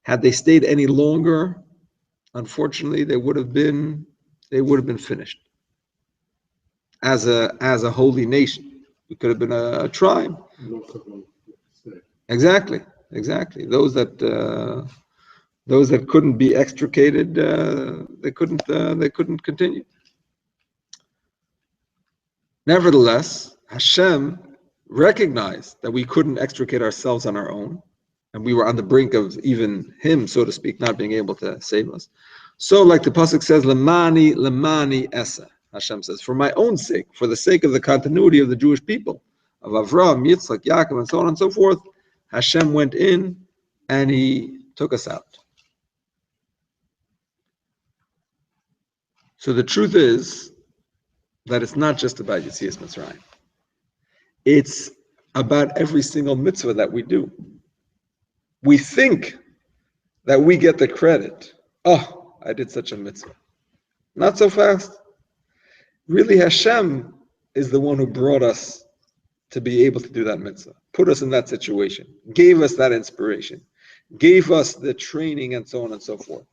Had they stayed any longer, unfortunately, they would have been finished. As a holy nation, we could have been a tribe. Exactly. Those that couldn't be extricated, they couldn't continue. Nevertheless, Hashem recognized that we couldn't extricate ourselves on our own, and we were on the brink of even Him, so to speak, not being able to save us. So, like the pasuk says, "Lemani esa," Hashem says, for my own sake, for the sake of the continuity of the Jewish people, of Avraham, Yitzchak, Yaakov, and so on and so forth, Hashem went in and He took us out. So the truth is that it's not just about Yetzias Mitzrayim. It's about every single mitzvah that we do. We think that we get the credit. Oh, I did such a mitzvah. Not so fast. Really, Hashem is the one who brought us to be able to do that mitzvah, put us in that situation, gave us that inspiration, gave us the training, and so on and so forth.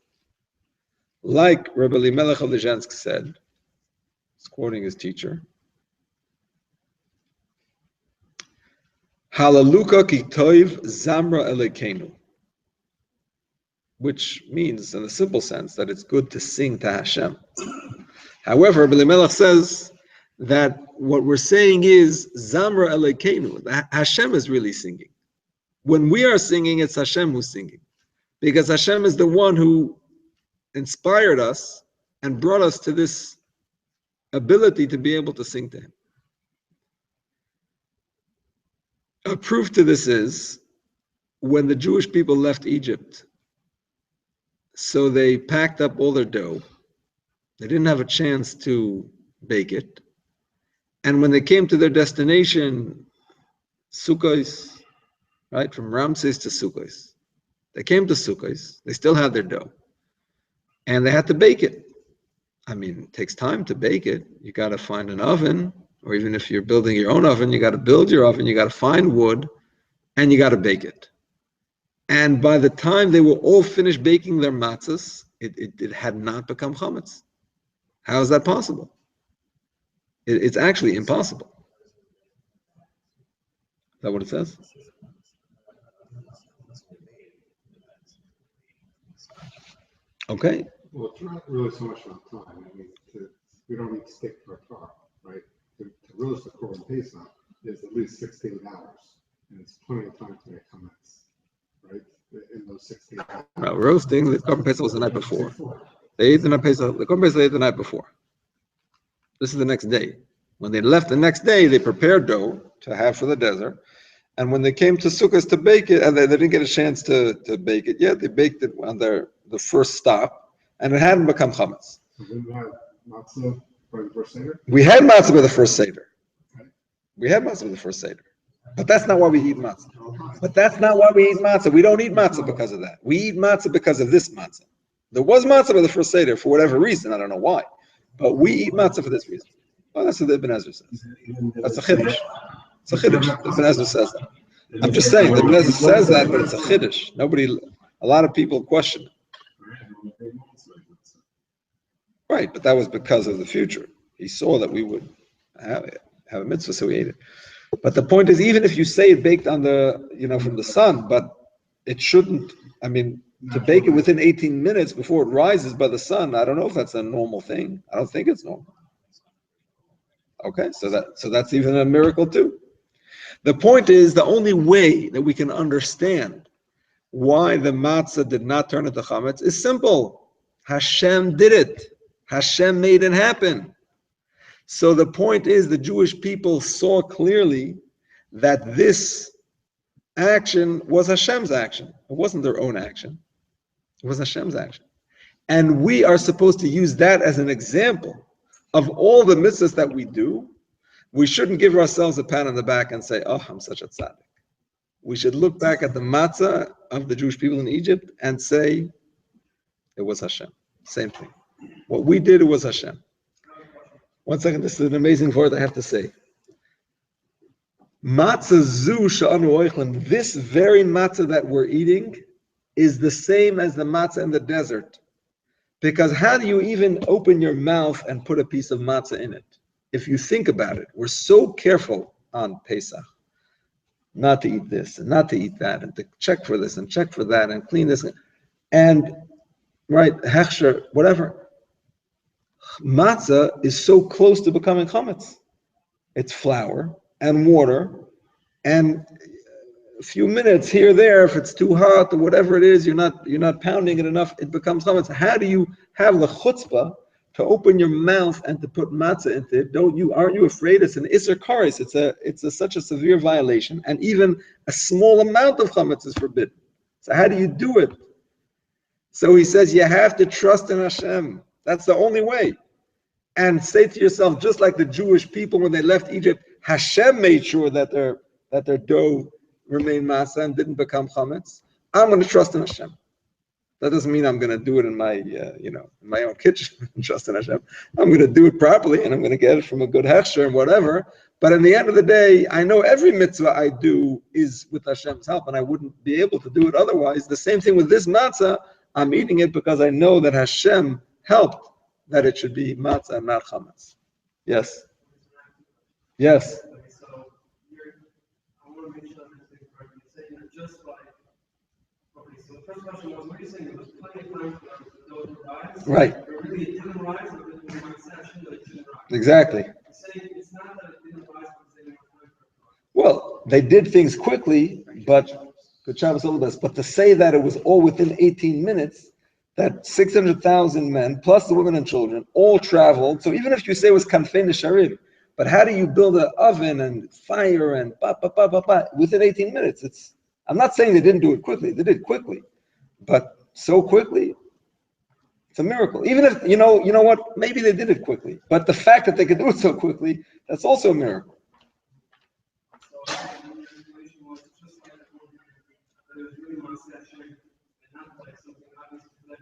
Like Rabbi Elimelech of Lezhensk said, he's quoting his teacher, Halaluka ki toiv zamra elekenu, which means, in a simple sense, that it's good to sing to Hashem. However, Rabbi Elimelech says that what we're saying is zamra elekenu. Hashem is really singing. When we are singing, it's Hashem who's singing, because Hashem is the one who inspired us and brought us to this ability to be able to sing to Him. A proof to this is when the Jewish people left Egypt, so they packed up all their dough. They didn't have a chance to bake it. And when they came to their destination, Sukkos, right, from Ramses to Sukkos, they came to Sukkos, they still had their dough, and they had to bake it. I mean, it takes time to bake it. You got to find an oven, or even if you're building your own oven, you got to build your oven, you got to find wood, and you got to bake it. And by the time they were all finished baking their matzahs, it had not become chametz. How is that possible? It's actually impossible. Is that what it says? Okay. Well, it's not really so much about time. I mean, we don't need to stick to our car, right? To roast the Korban Pesach is at least 16 hours, and it's plenty of time to make chametz, right? In those 16 hours. Well, roasting, the Korban Pesach was the night before. They ate the night Pesach. The Korban Pesach they ate the night before. This is the next day. When they left the next day, they prepared dough to have for the desert. And when they came to Sukkot to bake it, and they didn't get a chance to bake it yet, they baked it on the first stop, and it hadn't become chametz. So we had matzah by the first Seder? We had matzah by the first Seder. We had matzah by the first Seder. But that's not why we eat matzah. We don't eat matzah because of that. We eat matzah because of this matzah. There was matzah by the first Seder for whatever reason. I don't know why. But we eat matzah for this reason. Well, that's what the Ibn Ezra says. That's a chiddush. It's a chiddush. The Ibn Ezra says that. I'm just saying, the Ibn Ezra says that, but it's a chiddush. A lot of people question it. Right, but that was because of the future. He saw that we would have a mitzvah, so we ate it. But the point is, even if you say it baked on from the sun, but it shouldn't, to bake it within 18 minutes before it rises by the sun, I don't know if that's a normal thing. I don't think it's normal. Okay, so that's even a miracle too. The point is, the only way that we can understand why the matzah did not turn into chametz is simple. Hashem did it. Hashem made it happen. So the point is, the Jewish people saw clearly that this action was Hashem's action. It wasn't their own action. It was Hashem's action. And we are supposed to use that as an example of all the mitzvahs that we do. We shouldn't give ourselves a pat on the back and say, oh, I'm such a tzaddik. We should look back at the matzah of the Jewish people in Egypt and say, it was Hashem. Same thing. What we did, it was Hashem. One second, this is an amazing word I have to say. Matzah zu she'anu oichlin, this very matzah that we're eating is the same as the matzah in the desert. Because how do you even open your mouth and put a piece of matzah in it? If you think about it, we're so careful on Pesach not to eat this and not to eat that and to check for this and check for that and clean this and right, hechsher, whatever. Matzah is so close to becoming chametz. It's flour and water and a few minutes here or there, if it's too hot or whatever it is, you're not pounding it enough, it becomes chametz. How do you have the chutzpah to open your mouth and to put matzah into it? Aren't you afraid it's an iser kares? It's such a severe violation, and even a small amount of chametz is forbidden. So how do you do it? So he says you have to trust in Hashem. That's the only way. And say to yourself, just like the Jewish people when they left Egypt, Hashem made sure that their dough remained matzah and didn't become chametz. I'm going to trust in Hashem. That doesn't mean I'm going to do it in my, in my own kitchen, trust in Hashem. I'm going to do it properly, and I'm going to get it from a good hechsher and whatever. But in the end of the day, I know every mitzvah I do is with Hashem's help, and I wouldn't be able to do it otherwise. The same thing with this matzah. I'm eating it because I know that Hashem helped that it should be matzah and not chametz. Yes. Yes. So I want to make sure I understand correctly. You're saying that just like, okay, so the first question was, what are you saying? There was plenty of time for those who rise. Right. But really it didn't rise, or it was an exception that it didn't rise. Exactly. You're saying it's not that it didn't rise because they didn't have time for it. Well, they did things quickly, but good Shabbos all the best. But to say that it was all within 18 minutes, that 600,000 men plus the women and children all traveled. So even if you say it was kanfei nesharim, but how do you build an oven and fire and within 18 minutes? I'm not saying they didn't do it quickly. They did quickly, but so quickly, it's a miracle. Even if you know what, maybe they did it quickly, but the fact that they could do it so quickly, that's also a miracle. So the situation was just like that it was really one section and not like something obvious to them.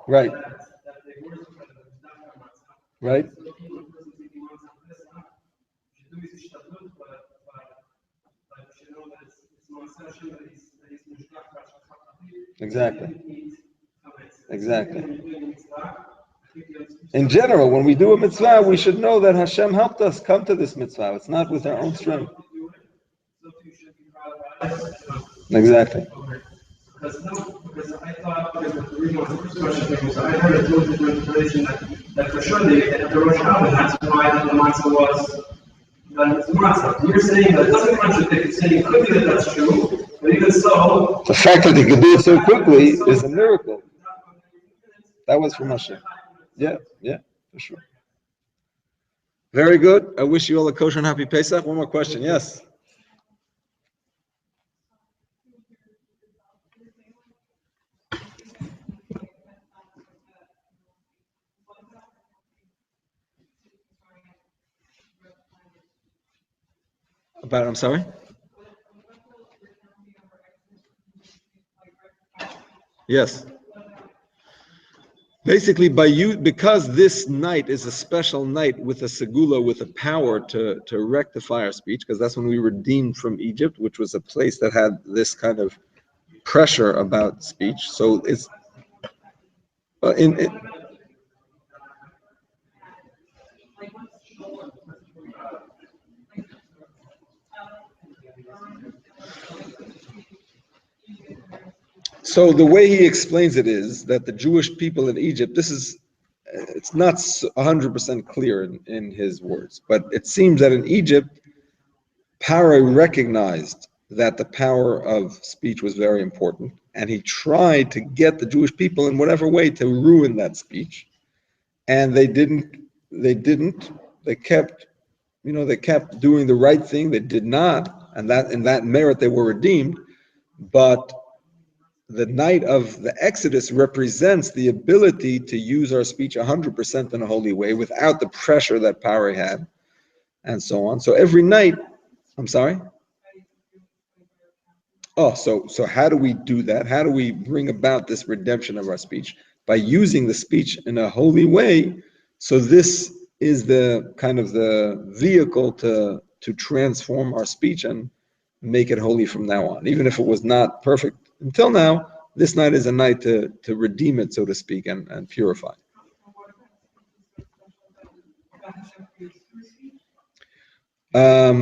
Right. That they were so that it was not that much. Right. So people in person thinking one time this should do his shtabut, but you should know that it's one section that he's mishkach. Exactly. Exactly. In general, when we do a mitzvah, we should know that Hashem helped us come to this mitzvah. It's not with our own strength. Exactly. Because I thought, because the reason why the first question was, I heard a totally different interpretation that for sure the Rosh Hashanah, that's why the matzah was, that it's the matzah. You're saying that it doesn't contradict, it's saying quickly that that's true, but even so. The fact that they could do it so quickly is a miracle. That was from Hashem. Yeah, for sure. Very good. I wish you all a kosher and happy Pesach. One more question. Yes. I'm sorry? Yes. Basically, because this night is a special night with a segula, with a power to rectify our speech, because that's when we were redeemed from Egypt, which was a place that had this kind of pressure about speech. So it's so the way he explains it is that the Jewish people in Egypt, it's not 100% clear in his words, but it seems that in Egypt, Paro recognized that the power of speech was very important, and he tried to get the Jewish people in whatever way to ruin that speech, and they didn't. They kept doing the right thing. They did not, and that in that merit they were redeemed, but the night of the Exodus represents the ability to use our speech 100% in a holy way without the pressure that Paro had, and so on. So every night, I'm sorry? Oh, so how do we do that? How do we bring about this redemption of our speech? By using the speech in a holy way. So this is the kind of the vehicle to transform our speech and make it holy from now on. Even if it was not perfect until now, this night is a night to redeem it, so to speak, and purify. All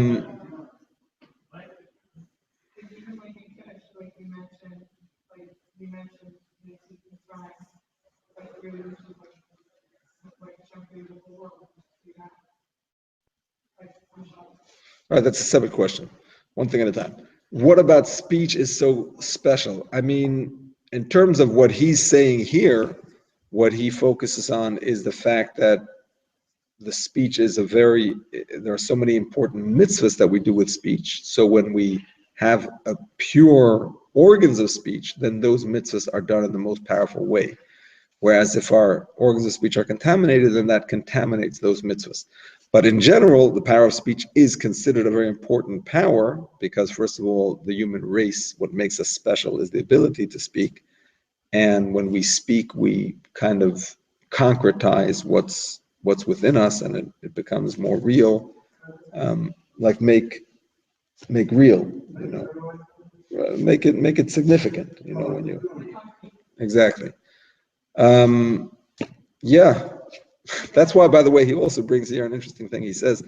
right, that's a separate question. One thing at a time. What about speech is so special? I mean, in terms of what he's saying here, what he focuses on is the fact that the speech is there are so many important mitzvahs that we do with speech. So when we have a pure organs of speech, then those mitzvahs are done in the most powerful way. Whereas if our organs of speech are contaminated, then that contaminates those mitzvahs. But in general, the power of speech is considered a very important power because, first of all, the human race, what makes us special is the ability to speak. and when we speak, we kind of concretize what's within us, and it becomes more real. Like make real, make it significant, when you exactly. Yeah, that's why, by the way, he also brings here an interesting thing. He says,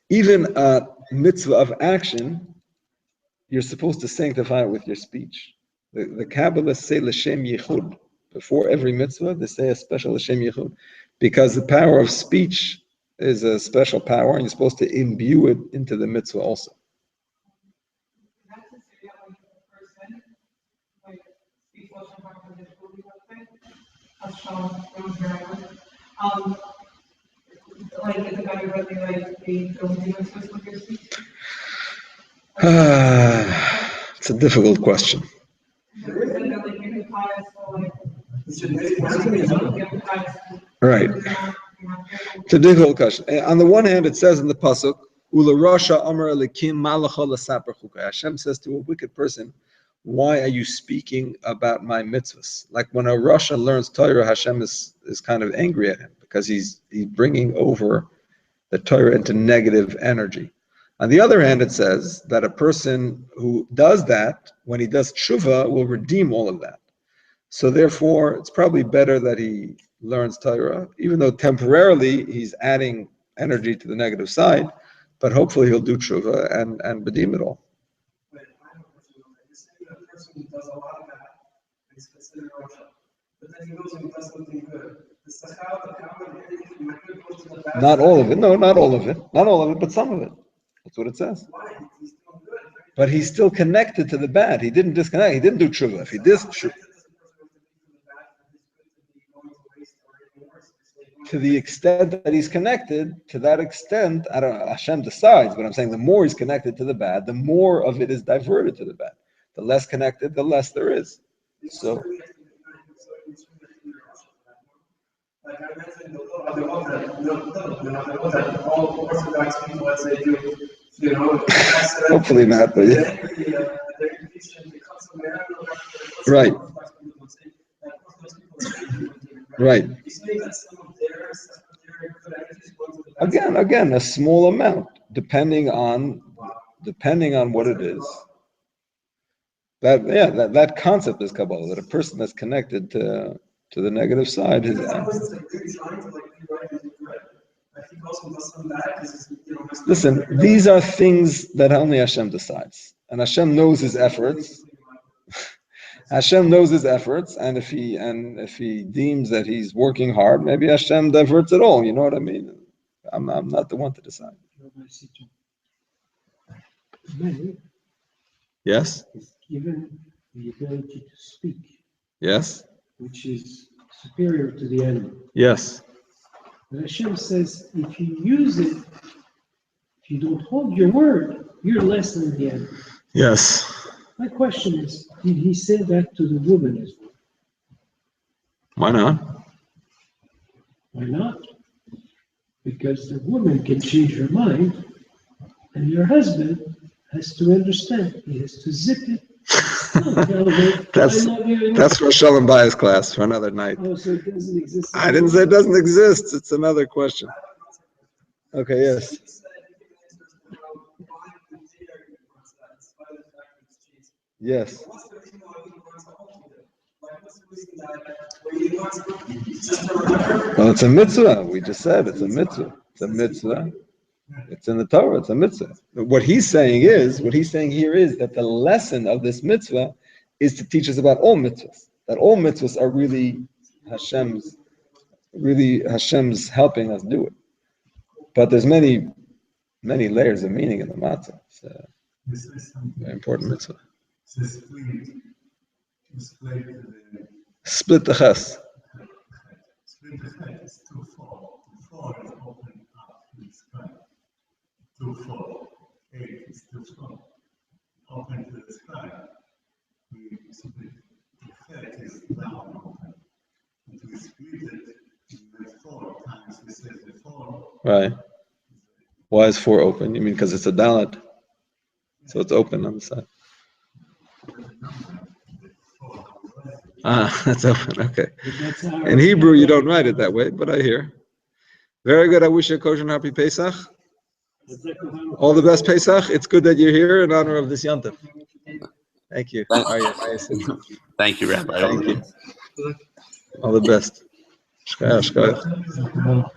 even a mitzvah of action, you're supposed to sanctify it with your speech. The Kabbalists say l'shem yichud. Before every mitzvah, they say a special l'shem yichud, because the power of speech is a special power, and you're supposed to imbue it into the mitzvah also. It's a difficult question. Right. It's a difficult question. On the one hand, it says in the pasuk, "Ula Rasha Amar Elikim Malacha L'Saper Chukai." Hashem says to a wicked person, "Why are you speaking about my mitzvahs?" Like when a Rasha learns Torah, Hashem is kind of angry at him because he's bringing over the Torah into negative energy. On the other hand, it says that a person who does that, when he does tshuva, will redeem all of that. So therefore, it's probably better that he learns Torah, even though temporarily he's adding energy to the negative side, but hopefully he'll do tshuva and redeem it all. Not all of it. No, not all of it. Not all of it, but some of it. That's what it says. But he's still connected to the bad. He didn't disconnect. He didn't do tshuva. If he did tshuva, to the extent that he's connected, to that extent, I don't know, Hashem decides, but I'm saying the more he's connected to the bad, the more of it is diverted to the bad. The less connected, the less there is. So. Like I mentioned, all Orthodox people, let's say, do, hopefully not, but yeah. Right. Right. Again, a small amount, depending on what it is. That concept is Kabbalah, that a person that's connected to the negative side is. Listen, these are things that only Hashem decides, and Hashem knows his efforts. Hashem knows his efforts, and if he deems that he's working hard, maybe Hashem diverts it all. You know what I mean? I'm not the one to decide. Yes. Is given the ability to speak. Yes. Which is superior to the animal. Yes. But Hashem says, if you use it, if you don't hold your word, you're less than the animal. Yes. My question is, did he say that to the woman as well? Why not? Why not? Because the woman can change her mind, and your husband has to understand. He has to zip it. That's for Shalom Bay's class for another night. Oh, so it doesn't exist. I didn't say it doesn't exist. It's another question. Okay, yes. Yes. Well, it's a mitzvah. We just said it's a mitzvah. It's a mitzvah. It's in the Torah. It's a mitzvah. What he's saying here is that the lesson of this mitzvah is to teach us about all mitzvahs. That all mitzvahs are really Hashem's helping us do it. But there's many layers of meaning in the matzah. It's a very important mitzvah. Split the ches. Split the ches is to fall. To fall is open up in the sky. To fall. 8 is to fall. Open to the sky. We split. The head is down open. And we split it with 4 times we say the 4. Right. Why is 4 open? You mean because it's a dalet? So it's open on the side. That's open. Okay. But that's our- In Hebrew, you don't write it that way, but I hear. Very good. I wish you a kosher and happy Pesach. All the best, Pesach. It's good that you're here in honor of this Yontif. Thank you. Thank- How are you? How are you? Thank you, Rabbi. Thank you. All the best. Shkaya, shkaya.